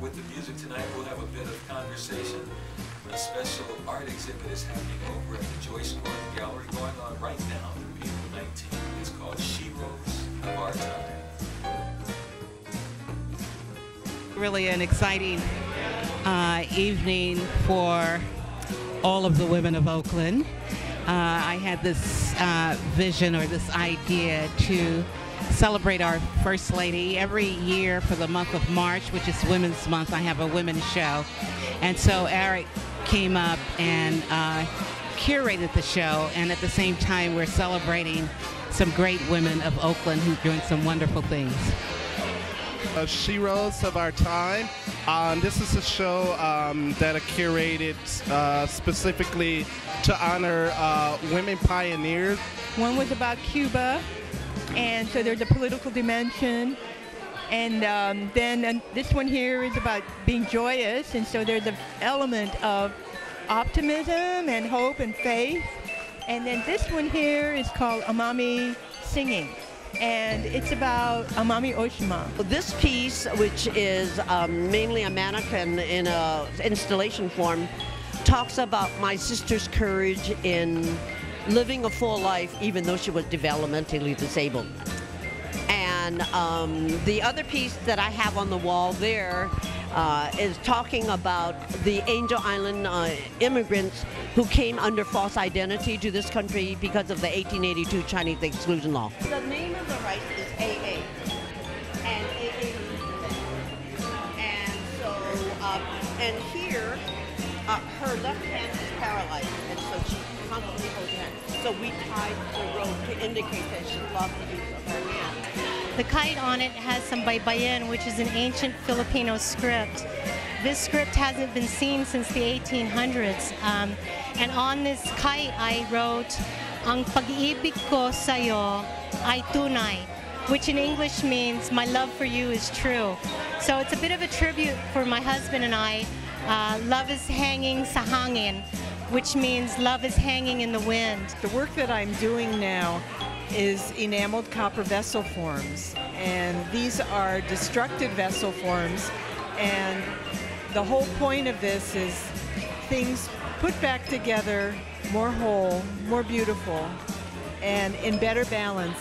with the music tonight, we'll have a bit of conversation. A special art exhibit is happening over at the Joyce Gordon Gallery, going on right now through April 19th. It's called SheRose of Our Time. Really an exciting evening for all of the women of Oakland. I had this vision or this idea to celebrate our First Lady. Every year for the month of March, which is Women's Month, I have a women's show. And so Eric came up and curated the show, and at the same time we're celebrating some great women of Oakland who're doing some wonderful things. SheRose of Our Time. This is a show that I curated specifically to honor women pioneers. One was about Cuba, and so there's a political dimension. And then this one here is about being joyous, and so there's an element of optimism and hope and faith. And then this one here is called Amami Singing, and it's about Amami Oshima. This piece, which is mainly a mannequin in an installation form, talks about my sister's courage in living a full life even though she was developmentally disabled. And the other piece that I have on the wall there is talking about the Angel Island immigrants who came under false identity to this country because of the 1882 Chinese exclusion law. The name of the rice is AA. And AA, and so, and here, her left hand is paralyzed, and so she constantly holds her hand. So we tied the rope to indicate that she lost the use of her hand. The kite on it has some baybayin, which is an ancient Filipino script. This script hasn't been seen since the 1800s. And on this kite, I wrote, "Ang pag-ibig ko sa'yo ay tunay," which in English means, "My love for you is true." So it's a bit of a tribute for my husband and I. Love is hanging sa hangin, which means love is hanging in the wind. The work that I'm doing now is enameled copper vessel forms, and these are destructed vessel forms, and the whole point of this is things put back together more whole, more beautiful, and in better balance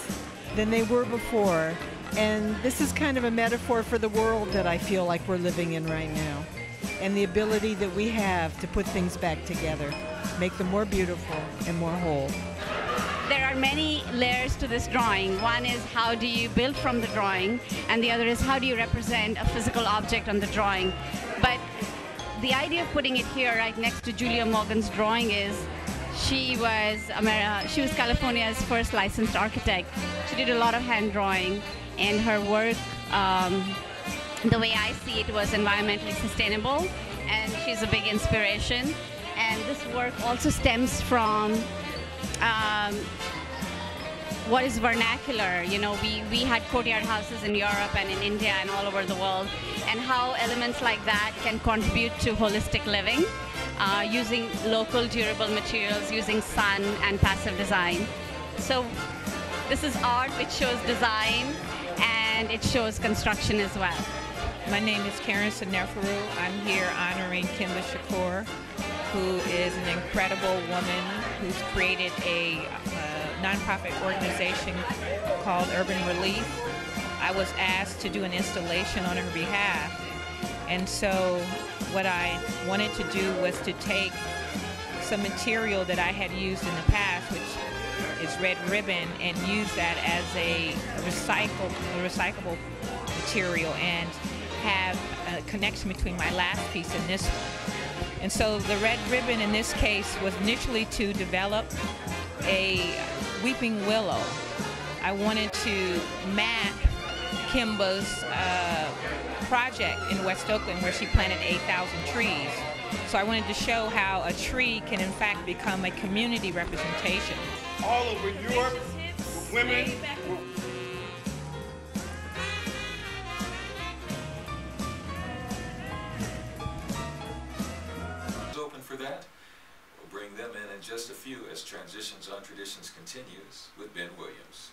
than they were before. And this is kind of a metaphor for the world that I feel like we're living in right now, and the ability that we have to put things back together, make them more beautiful and more whole. There are many layers to this drawing. One is how do you build from the drawing, and the other is how do you represent a physical object on the drawing. But the idea of putting it here right next to Julia Morgan's drawing is she was California's first licensed architect. She did a lot of hand drawing, and her work, the way I see it, was environmentally sustainable, and she's a big inspiration. And this work also stems from what is vernacular. You know, we had courtyard houses in Europe and in India and all over the world, and how elements like that can contribute to holistic living, using local durable materials, using sun and passive design. So this is art which shows design, and it shows construction as well. My name is Karen Sanefaru. I'm here honoring Kimba Shakur, who is an incredible woman who's created a nonprofit organization called Urban Relief. I was asked to do an installation on her behalf, and so what I wanted to do was to take some material that I had used in the past, which is red ribbon, and use that as a recyclable material, and have a connection between my last piece and this one. And so the red ribbon in this case was initially to develop a weeping willow. I wanted to map Kimba's project in West Oakland where she planted 8,000 trees. So I wanted to show how a tree can in fact become a community representation. All over Europe, women. Open for that. We'll bring them in just a few as Transitions on Traditions continues with Ben Williams.